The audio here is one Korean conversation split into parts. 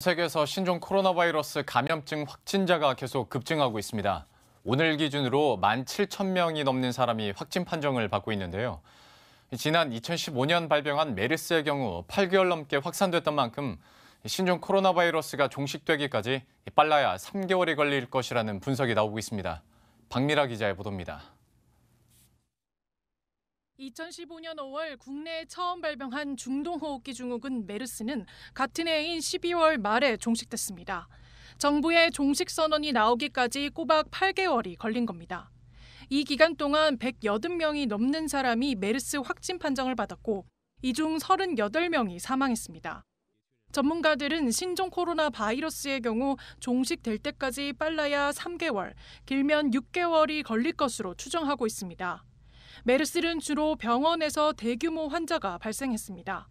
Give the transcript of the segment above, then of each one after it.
세계에서 신종 코로나 바이러스 감염증 확진자가 계속 급증하고 있습니다. 오늘 기준으로 17,000명이 넘는 사람이 확진 판정을 받고 있는데요. 지난 2015년 발병한 메르스의 경우 8개월 넘게 확산됐던 만큼 신종 코로나 바이러스가 종식되기까지 빨라야 3개월이 걸릴 것이라는 분석이 나오고 있습니다. 박미라 기자의 보도입니다. 2015년 5월 국내에 처음 발병한 중동호흡기 증후군 메르스는 같은 해인 12월 말에 종식됐습니다. 정부의 종식 선언이 나오기까지 꼬박 8개월이 걸린 겁니다. 이 기간 동안 180명이 넘는 사람이 메르스 확진 판정을 받았고 이 중 38명이 사망했습니다. 전문가들은 신종 코로나 바이러스의 경우 종식될 때까지 빨라야 3개월, 길면 6개월이 걸릴 것으로 추정하고 있습니다. 메르스는 주로 병원에서 대규모 환자가 발생했습니다.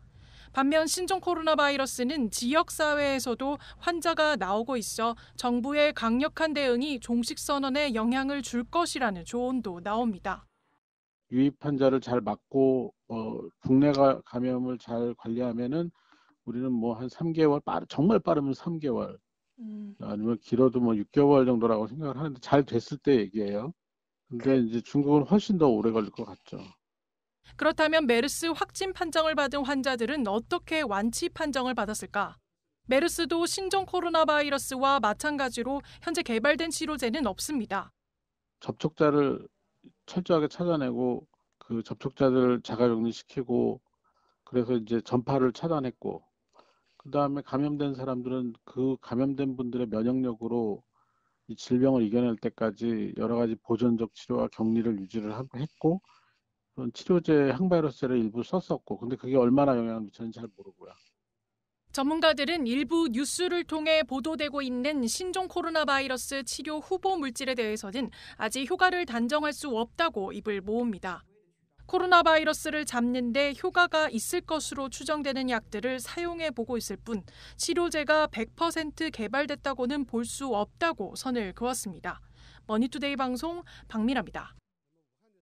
반면 신종 코로나 바이러스는 지역사회에서도 환자가 나오고 있어 정부의 강력한 대응이 종식 선언에 영향을 줄 것이라는 조언도 나옵니다. 유입 환자를 잘 막고 국내 감염을 잘 관리하면은 우리는 뭐 한 3개월, 정말 빠르면 3개월, 아니면 길어도 뭐 6개월 정도라고 생각을 하는데 잘 됐을 때 얘기예요. 근데 이제 중국은 훨씬 더 오래 걸릴 것 같죠. 그렇다면 메르스 확진 판정을 받은 환자들은 어떻게 완치 판정을 받았을까? 메르스도 신종 코로나 바이러스와 마찬가지로 현재 개발된 치료제는 없습니다. 접촉자를 철저하게 찾아내고 그 접촉자들 자가격리시키고 그래서 이제 전파를 차단했고 그다음에 감염된 사람들은 그 감염된 분들의 면역력으로 이 질병을 이겨낼 때까지 여러 가지 보존적 치료와 격리를 유지를 했고 그런 치료제 항바이러스제를 일부 썼었고 근데 그게 얼마나 영향을 미쳤는지 잘 모르고요. 전문가들은 일부 뉴스를 통해 보도되고 있는 신종 코로나 바이러스 치료 후보 물질에 대해서는 아직 효과를 단정할 수 없다고 입을 모읍니다. 코로나 바이러스를 잡는 데 효과가 있을 것으로 추정되는 약들을 사용해 보고 있을 뿐 치료제가 100% 개발됐다고는 볼 수 없다고 선을 그었습니다. 머니투데이 방송 박미라입니다.